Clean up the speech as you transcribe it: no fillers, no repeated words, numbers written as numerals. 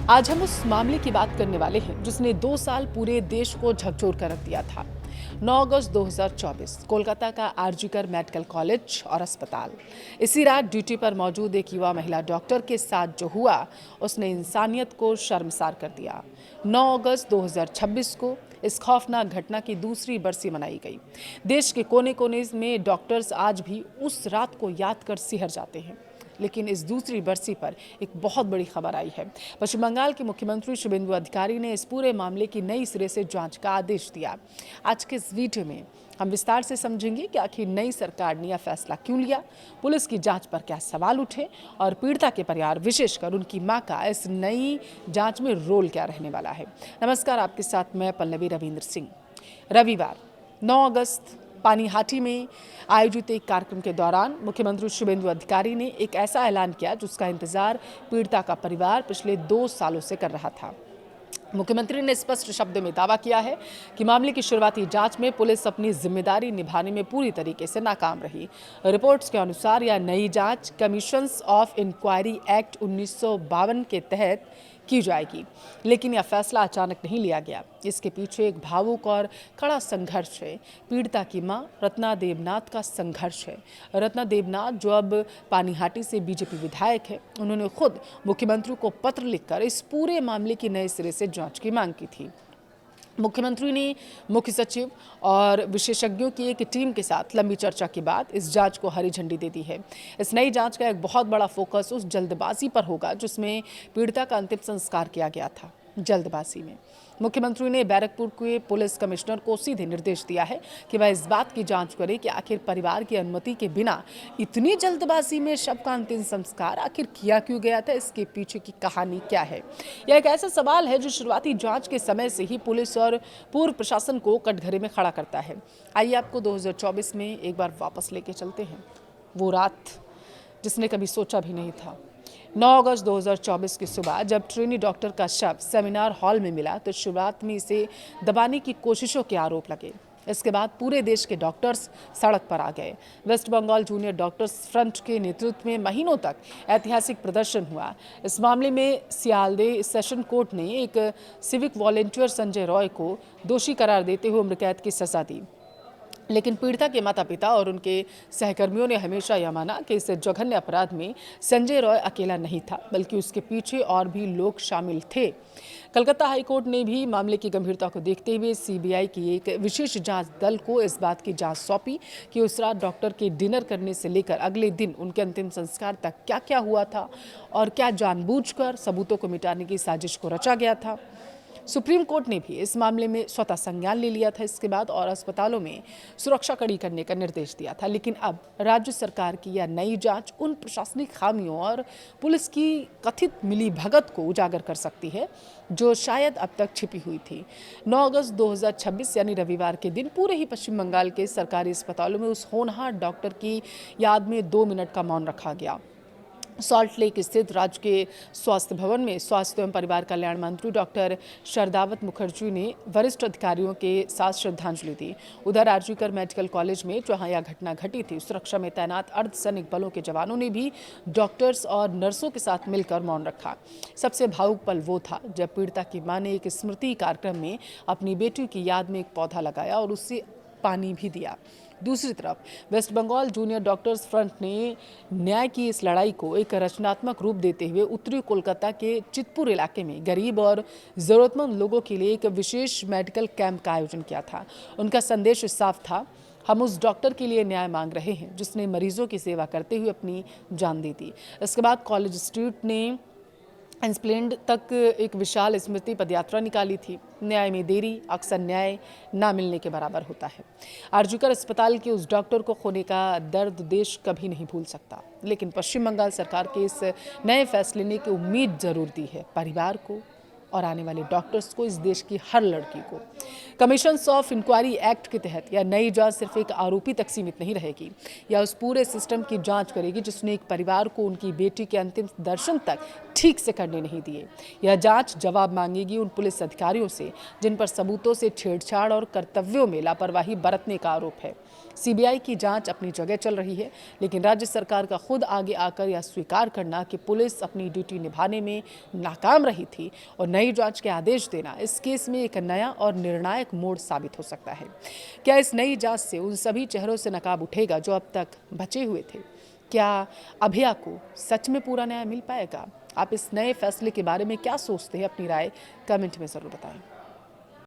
आज हम उस मामले की बात करने वाले हैं जिसने 2 साल पूरे देश को झकझोर कर रख दिया था। 9 अगस्त 2024 कोलकाता का आरजीकर मेडिकल कॉलेज और अस्पताल। इसी रात ड्यूटी पर मौजूद एक युवा महिला डॉक्टर के साथ जो हुआ उसने इंसानियत को शर्मसार कर दिया। 9 अगस्त 2026 को इस खौफनाक घटना की दूसरी बरसी मनाई गई। देश के कोने कोने में डॉक्टर्स आज भी उस रात को याद कर सिहर जाते हैं। लेकिन इस दूसरी बरसी पर एक बहुत बड़ी खबर आई है। पश्चिम बंगाल के मुख्यमंत्री शुभेंदु अधिकारी ने इस पूरे मामले की नई सिरे से जांच का आदेश दिया। आज के इस वीडियो में हम विस्तार से समझेंगे कि आखिर नई सरकार ने यह फैसला क्यों लिया, पुलिस की जांच पर क्या सवाल उठे और पीड़िता के परिवार विशेषकर उनकी मां का इस नई जांच में रोल क्या रहने वाला है। नमस्कार, आपके साथ मैं पल्लवी रविंद्र सिंह। रविवार 9 अगस्त पानीहाटी में आयोजित एक कार्यक्रम के दौरान मुख्यमंत्री शुभेंदु अधिकारी ने एक ऐसा ऐलान किया जिसका इंतजार पीड़िता का परिवार पिछले 2 सालों से कर रहा था। मुख्यमंत्री ने स्पष्ट शब्दों में दावा किया है कि मामले की शुरुआती जांच में पुलिस अपनी जिम्मेदारी निभाने में पूरी तरीके से नाकाम रही। रिपोर्ट्स के अनुसार यह नई जांच कमीशंस ऑफ इंक्वायरी एक्ट 1952 के तहत की जाएगी, लेकिन यह फैसला अचानक नहीं लिया गया। इसके पीछे एक भावुक और कड़ा संघर्ष है। पीड़िता की मां रत्ना देवनाथ का संघर्ष है। रत्ना देवनाथ जो अब पानीहाटी से बीजेपी विधायक है, उन्होंने खुद मुख्यमंत्री को पत्र लिखकर इस पूरे मामले की नए सिरे से जांच की मांग की थी। मुख्यमंत्री ने मुख्य सचिव और विशेषज्ञों की एक टीम के साथ लंबी चर्चा के बाद इस जांच को हरी झंडी दे दी है। इस नई जांच का एक बहुत बड़ा फोकस उस जल्दबाजी पर होगा जिसमें पीड़िता का अंतिम संस्कार किया गया था। जल्दबाजी में मुख्यमंत्री ने बैरकपुर के पुलिस कमिश्नर को सीधे निर्देश दिया है कि वह इस बात की जांच करे कि आखिर परिवार की अनुमति के बिना इतनी जल्दबाजी में शव का अंतिम संस्कार आखिर किया क्यों गया था, इसके पीछे की कहानी क्या है। यह एक ऐसा सवाल है जो शुरुआती जांच के समय से ही पुलिस और पूर्व प्रशासन को कटघरे में खड़ा करता है। आइए आपको 2024 में एक बार वापस लेके चलते हैं, वो रात जिसने कभी सोचा भी नहीं था। 9 अगस्त 2024 की सुबह जब ट्रेनी डॉक्टर का शव सेमिनार हॉल में मिला तो शुरुआत में इसे दबाने की कोशिशों के आरोप लगे। इसके बाद पूरे देश के डॉक्टर्स सड़क पर आ गए। West Bengal junior doctors front के नेतृत्व में महीनों तक ऐतिहासिक प्रदर्शन हुआ। इस मामले में सियालदह सेशन कोर्ट ने एक सिविक वॉलेंटियर संजय रॉय को दोषी करार देते हुए उम्र कैद की सजा दी। लेकिन पीड़िता के माता पिता और उनके सहकर्मियों ने हमेशा यह माना कि इस जघन्य अपराध में संजय रॉय अकेला नहीं था, बल्कि उसके पीछे और भी लोग शामिल थे। कलकत्ता हाईकोर्ट ने भी मामले की गंभीरता को देखते हुए सीबीआई की एक विशेष जांच दल को इस बात की जांच सौंपी कि उस रात डॉक्टर के डिनर करने से लेकर अगले दिन उनके अंतिम संस्कार तक क्या क्या हुआ था और क्या जानबूझकर सबूतों को मिटाने की साजिश को रचा गया था। सुप्रीम कोर्ट ने भी इस मामले में स्वतः संज्ञान ले लिया था इसके बाद और अस्पतालों में सुरक्षा कड़ी करने का निर्देश दिया था। लेकिन अब राज्य सरकार की यह नई जांच उन प्रशासनिक खामियों और पुलिस की कथित मिलीभगत को उजागर कर सकती है जो शायद अब तक छिपी हुई थी। 9 अगस्त 2026 यानी रविवार के दिन पूरे ही पश्चिम बंगाल के सरकारी अस्पतालों में उस होनहार डॉक्टर की याद में 2 मिनट का मौन रखा गया। सॉल्ट लेक स्थित राज्य के स्वास्थ्य भवन में स्वास्थ्य एवं परिवार कल्याण मंत्री डॉक्टर शरदावत मुखर्जी ने वरिष्ठ अधिकारियों के साथ श्रद्धांजलि दी। उधर आरजीकर मेडिकल कॉलेज में जहां यह घटना घटी थी, सुरक्षा में तैनात अर्धसैनिक बलों के जवानों ने भी डॉक्टर्स और नर्सों के साथ मिलकर मौन रखा। सबसे भावुक पल वो था जब पीड़िता की मां ने एक स्मृति कार्यक्रम में अपनी बेटी की याद में एक पौधा लगाया और उससे पानी भी दिया। दूसरी तरफ West Bengal junior doctors front ने न्याय की इस लड़ाई को एक रचनात्मक रूप देते हुए उत्तरी कोलकाता के चितपुर इलाके में गरीब और ज़रूरतमंद लोगों के लिए एक विशेष मेडिकल कैंप का आयोजन किया था। उनका संदेश साफ था, हम उस डॉक्टर के लिए न्याय मांग रहे हैं जिसने मरीजों की सेवा करते हुए अपनी जान दे दी। इसके बाद कॉलेज स्ट्रीट ने एस्प्लेंड तक एक विशाल स्मृति पदयात्रा निकाली थी। न्याय में देरी अक्सर न्याय ना मिलने के बराबर होता है। आरजीकर अस्पताल के उस डॉक्टर को खोने का दर्द देश कभी नहीं भूल सकता, लेकिन पश्चिम बंगाल सरकार के इस नए फैसले ने की उम्मीद जरूर दी है परिवार को और आने वाले डॉक्टर्स को, इस देश की हर लड़की को। कमीशंस ऑफ इंक्वायरी एक्ट के तहत यह नई जांच सिर्फ एक आरोपी तक सीमित नहीं रहेगी, यह उस पूरे सिस्टम की जांच करेगी जिसने एक परिवार को उनकी बेटी के अंतिम दर्शन तक ठीक से करने नहीं दिए। यह जांच जवाब मांगेगी उन पुलिस अधिकारियों से जिन पर सबूतों से छेड़छाड़ और कर्तव्यों में लापरवाही बरतने का आरोप है। सीबीआई की जांच अपनी जगह चल रही है, लेकिन राज्य सरकार का खुद आगे आकर यह स्वीकार करना कि पुलिस अपनी ड्यूटी निभाने में नाकाम रही थी और नई जांच के आदेश देना इस केस में एक नया और निर्णायक मोड़ साबित हो सकता है। क्या इस नई जांच से उन सभी चेहरों से नकाब उठेगा जो अब तक बचे हुए थे? क्या अभया को सच में पूरा न्याय मिल पाएगा? आप इस नए फैसले के बारे में क्या सोचते हैं? अपनी राय कमेंट में ज़रूर बताएं।